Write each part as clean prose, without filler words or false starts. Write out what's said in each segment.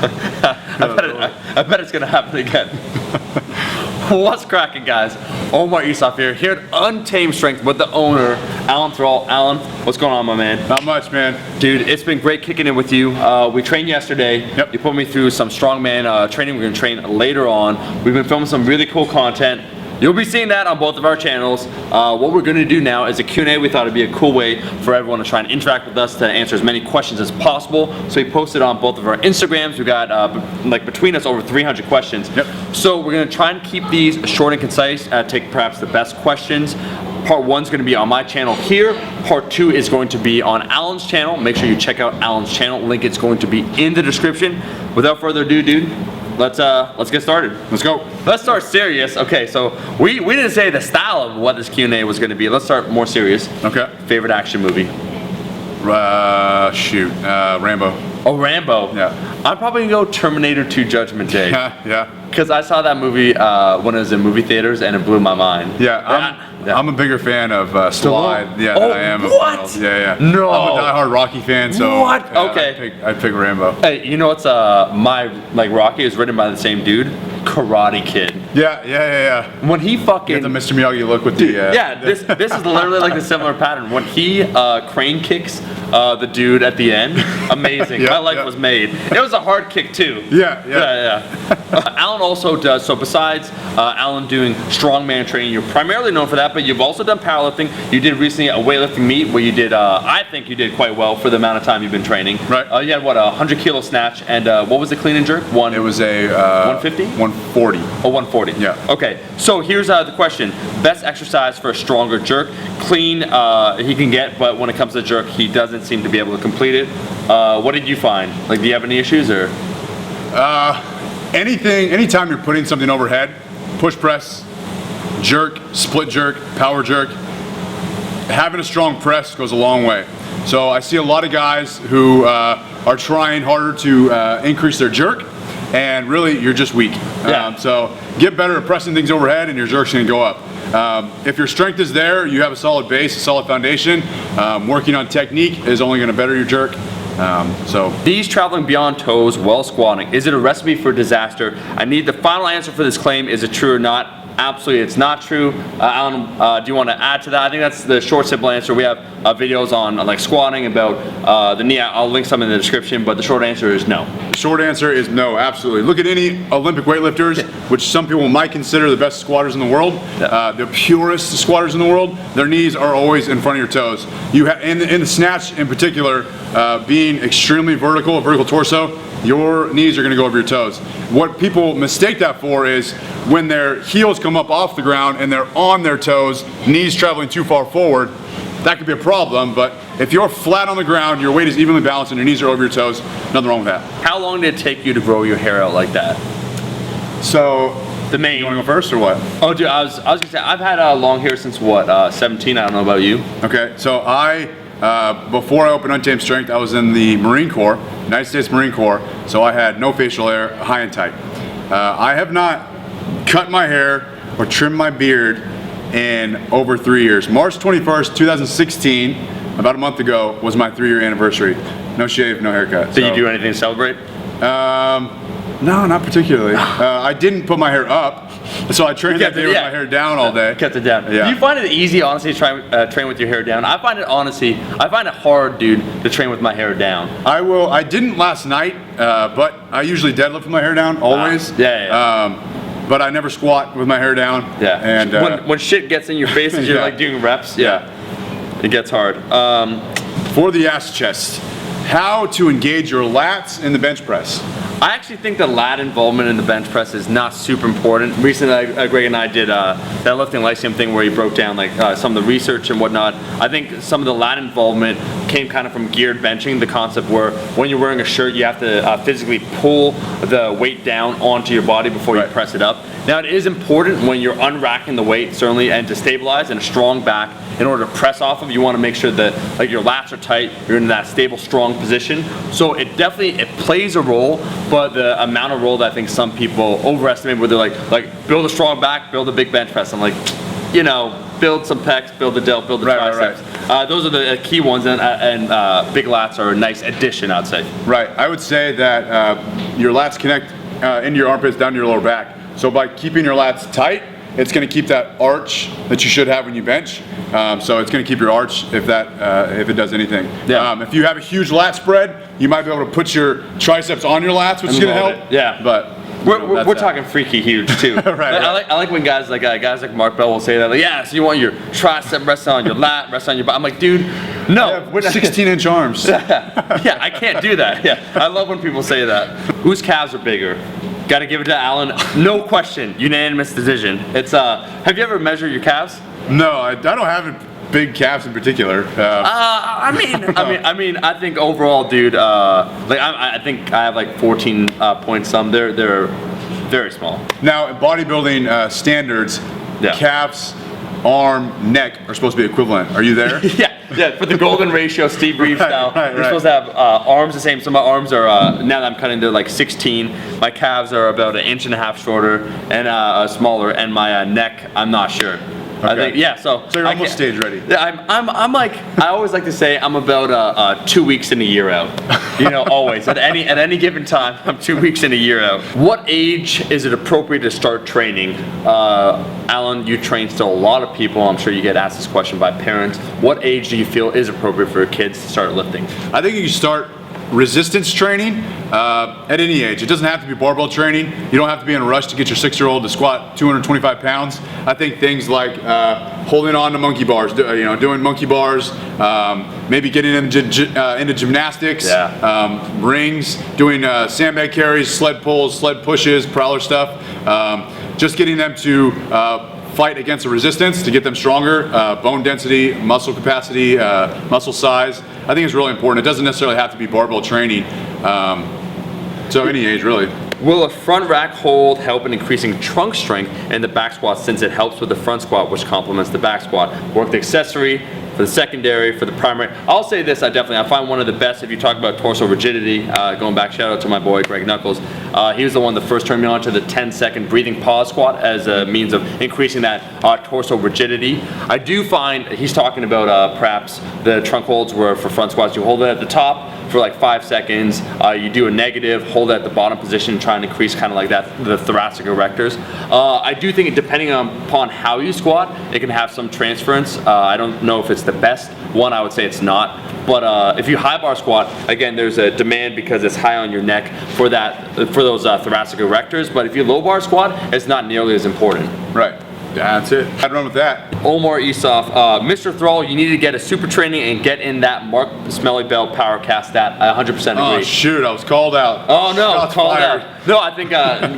I bet it's gonna happen again. What's cracking, guys? Omar Isaf here at Untamed Strength with the owner, Alan Thrall. Alan, what's going on, my man? Not much, man. Dude, it's been great kicking in with you. We trained yesterday. Yep. You put me through some strongman training. We're gonna train later on. We've been filming some really cool content. You'll be seeing that on both of our channels. What we're gonna do now is a Q&A. We thought it'd be a cool way for everyone to try and interact with us to answer as many questions as possible. So we posted on both of our Instagrams. We got, like between us, over 300 questions. Yep. So we're gonna try and keep these short and concise, take perhaps the best questions. Part 1's gonna be on my channel here. Part 2 is going to be on Alan's channel. Make sure you check out Alan's channel. Link is going to be in the description. Without further ado, dude, let's get started. Let's go. Let's start serious. Okay, so we didn't say the style of what this Q&A was going to be. Let's start more serious. Okay. Favorite action movie? Rambo. Oh, Rambo. Yeah. I'm probably gonna go Terminator 2: Judgment Day. Yeah. Because I saw that movie when it was in movie theaters and it blew my mind. Yeah. I'm a bigger fan of Stallone. Yeah, oh, than I am of what? Arnold. Yeah. No. I'm a diehard Rocky fan, so what? Yeah, Okay. I'd pick Rambo. Hey, you know what's my Rocky is written by the same dude, Karate Kid. Yeah. When he fucking Get the Mr. Miyagi look with the this is literally like the similar pattern. When he crane kicks the dude at the end, amazing. My life was made. It was a hard kick too. Yeah. Alan also does, so besides Alan doing strongman training, you're primarily known for that, but you've also done powerlifting. You did recently a weightlifting meet where you did, I think you did quite well for the amount of time you've been training. Right. You had what, a 100 kilo snatch, and what was the clean and jerk? It was a 150? 140. Oh, 140. Yeah. Okay, so here's the question. Best exercise for a stronger jerk. Clean he can get, but when it comes to jerk, he doesn't seem to be able to complete it. What did you find? Like, do you have any issues, or? Anytime you're putting something overhead, push press, jerk, split jerk, power jerk, having a strong press goes a long way. So I see a lot of guys who are trying harder to increase their jerk, and really you're just weak. Yeah. So get better at pressing things overhead and your jerk's gonna go up. If your strength is there, you have a solid base, a solid foundation. Working on technique is only gonna better your jerk. These traveling beyond toes while squatting, is it a recipe for disaster? I need the final answer for this claim. Is it true or not? Absolutely, it's not true. Alan, do you want to add to that? I think that's the short, simple answer. We have videos on like squatting, about the knee. I'll link some in the description, but the short answer is no. The short answer is no, absolutely. Look at any Olympic weightlifters, which some people might consider the best squatters in the world, the purest squatters in the world. Their knees are always in front of your toes. You have, in the snatch in particular, being extremely vertical, a vertical torso, your knees are going to go over your toes. What people mistake that for is when their heels come up off the ground and they're on their toes, knees traveling too far forward, that could be a problem. But if you're flat on the ground, your weight is evenly balanced and your knees are over your toes, nothing wrong with that. How long did it take you to grow your hair out like that? So, the main. You want to go first or what? Oh, dude, I was gonna say, I've had long hair since what, 17. I don't know about you. Okay, so before I opened Untamed Strength, I was in the Marine Corps, United States Marine Corps, so I had no facial hair, high and tight. I have not cut my hair or trimmed my beard in over 3 years. March 21st, 2016, about a month ago, was my 3-year anniversary. No shave, no haircut. Did you do anything to celebrate? No, not particularly. I didn't put my hair up. So I trained that day with my hair down all day. Kept it down. Yeah. Do you find it easy, honestly, to train with your hair down? I find it hard, dude, to train with my hair down. I didn't last night, but I usually deadlift with my hair down, always. But I never squat with my hair down. Yeah. And when shit gets in your face and you're like doing reps, it gets hard. For the ass chest, how to engage your lats in the bench press. I actually think that lat involvement in the bench press is not super important. Recently, Greg and I did that lifting Lyceum thing where he broke down like some of the research and whatnot. I think some of the lat involvement came kind of from geared benching, the concept where when you're wearing a shirt, you have to physically pull the weight down onto your body before you press it up. Now, it is important when you're unracking the weight, certainly, and to stabilize and a strong back in order to press off of. You want to make sure that like your lats are tight, you're in that stable, strong position. So it plays a role, but the amount of role that I think some people overestimate, where they're like build a strong back, build a big bench press. I'm like, you know, build some pecs, build the delt, build the triceps. Those are the key ones, and big lats are a nice addition, I'd say. Right. I would say that your lats connect into your armpits down to your lower back. So by keeping your lats tight, it's going to keep that arch that you should have when you bench. So it's going to keep your arch if it does anything. Yeah. If you have a huge lat spread, you might be able to put your triceps on your lats, which is going to help. Yeah. But we're talking freaky huge too. Right. I like when guys like Mark Bell will say that, like, yeah, so you want your tricep resting on your lat, resting on your butt. I'm like, dude, no. I have 16-inch arms. Yeah, I can't do that. Yeah, I love when people say that. Whose calves are bigger? Got to give it to Alan. No question, unanimous decision. It's have you ever measured your calves? No, I don't have big calves in particular. I think overall, dude, I think I have like 14 point some. They're very small. Now, in bodybuilding standards, Yeah. calves, arm, neck are supposed to be equivalent. Are you there? Yeah, for the golden ratio, Steve Reeves style. right. You're supposed to have arms the same. So my arms are, now that I'm cutting, they're like 16. My calves are about 1.5 inches shorter and smaller, and my neck, I'm not sure. I think, yeah, so you're almost stage ready. Yeah, I'm like, I always like to say I'm about 2 weeks in a year out. You know, always at any given time, I'm 2 weeks in a year out. What age is it appropriate to start training? Alan, you train still a lot of people. I'm sure you get asked this question by parents. What age do you feel is appropriate for kids to start lifting? I think you can start resistance training at any age. It doesn't have to be barbell training. You don't have to be in a rush to get your 6-year-old to squat 225 pounds. I think things like holding on to monkey bars, doing monkey bars, maybe getting into gymnastics, rings, doing sandbag carries, sled pulls, sled pushes, prowler stuff. Just getting them to fight against the resistance to get them stronger, bone density, muscle capacity, muscle size. I think it's really important. It doesn't necessarily have to be barbell training. So any age, really. Will a front rack hold help in increasing trunk strength in the back squat, since it helps with the front squat, which complements the back squat? Work the accessory for the secondary, for the primary. I'll say this, I find one of the best if you talk about torso rigidity. Going back, shout out to my boy Greg Knuckles. He was the one that first turned me on to the 10-second breathing pause squat as a means of increasing that torso rigidity. I do find he's talking about perhaps the trunk holds where for front squats you hold it at the top for like 5 seconds. You do a negative, hold it at the bottom position, try and increase kind of like that, the thoracic erectors. I do think depending upon how you squat, it can have some transference. I don't know if it's the best one. I would say it's not. But if you high bar squat, again, there's a demand because it's high on your neck for those thoracic erectors. But if you low bar squat, it's not nearly as important. Right. That's it. I'd run with that. Omar Isov, Mr. Thrall, you need to get a super training and get in that Mark Smelly Bell power cast. That I 100% agree. Oh shoot, I was called out. Oh no, Shots called fired. out. No, I think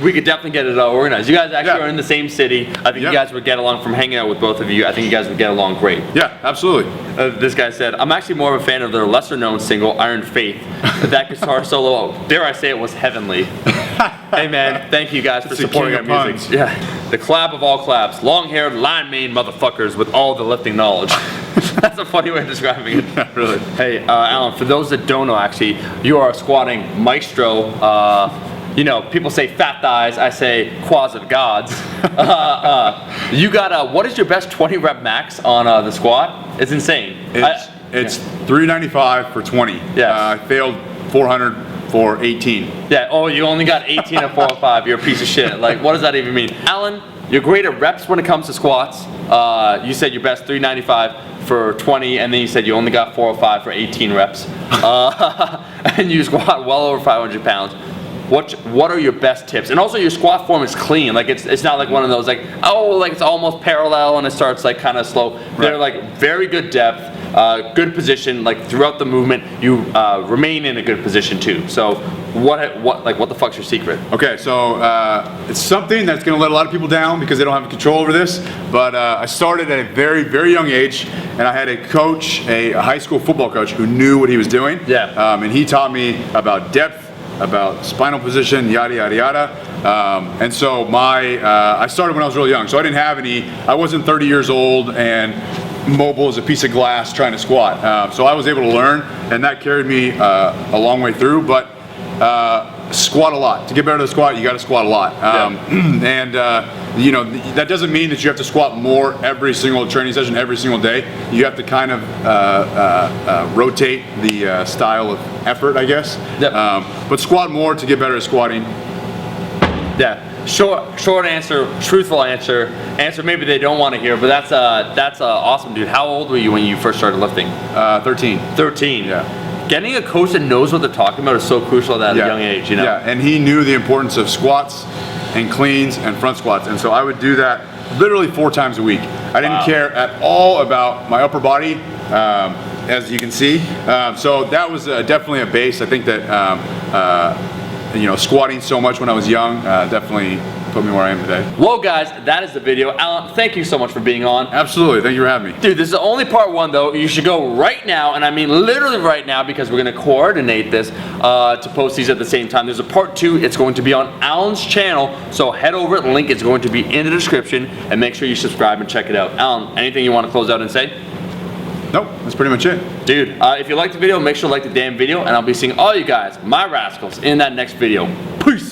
we could definitely get it organized. You guys actually are in the same city. I think you guys would get along from hanging out with both of you. I think you guys would get along great. Yeah, absolutely. This guy said, I'm actually more of a fan of their lesser known single, Iron Faith. That guitar solo, dare I say it, was heavenly. Hey man, thank you guys for supporting our music. Yeah. The collab of all collabs, long-haired, line-maned motherfuckers with all the lifting knowledge. That's a funny way of describing it. Yeah, really. Hey, Alan, for those that don't know, actually, you are a squatting maestro. People say fat thighs, I say quads of gods. You got what is your best 20 rep max on the squat? It's insane. It's 395 for 20. Yeah. I failed 400 for 18. Yeah, oh, you only got 18 at 405. You're a piece of shit. Like, what does that even mean? Alan, you're great at reps when it comes to squats. You said your best 395 for 20, and then you said you only got 405 for 18 reps. And you squat well over 500 pounds. What are your best tips? And also your squat form is clean. Like it's not like one of those like it's almost parallel and it starts like kind of slow. They're like very good depth, good position. Like throughout the movement, you remain in a good position too. So what the fuck's your secret? Okay, so it's something that's going to let a lot of people down because they don't have control over this. But I started at a very, very young age, and I had a coach, a high school football coach, who knew what he was doing. Yeah. And he taught me about depth, about spinal position, yada yada yada. And so I started when I was really young, so I didn't have any. I wasn't 30 years old and mobile as a piece of glass trying to squat. So I was able to learn, and that carried me a long way through. But squat a lot. To get better at the squat, you got to squat a lot. And you know, that doesn't mean that you have to squat more every single training session, every single day. You have to kind of rotate the style of effort, I guess. But squat more to get better at squatting. Yeah. Short answer, truthful answer maybe they don't want to hear, but that's awesome, dude. How old were you when you first started lifting? 13. 13. Yeah. Getting a coach that knows what they're talking about is so crucial at a young age, you know? Yeah, and he knew the importance of squats and cleans and front squats, and so I would do that literally 4 times a week. I didn't care at all about my upper body, as you can see. So that was definitely a base. I think that you know, squatting so much when I was young definitely put me where I am today. Well, guys, that is the video. Alan, thank you so much for being on. Absolutely, thank you for having me. Dude, this is only part 1 though. You should go right now, and I mean literally right now, because we're gonna coordinate this to post these at the same time. There's a part 2, it's going to be on Alan's channel, so head over, the link is going to be in the description, and make sure you subscribe and check it out. Alan, anything you want to close out and say? Nope, that's pretty much it. Dude, if you liked the video, make sure to like the damn video, and I'll be seeing all you guys, my rascals, in that next video. Peace!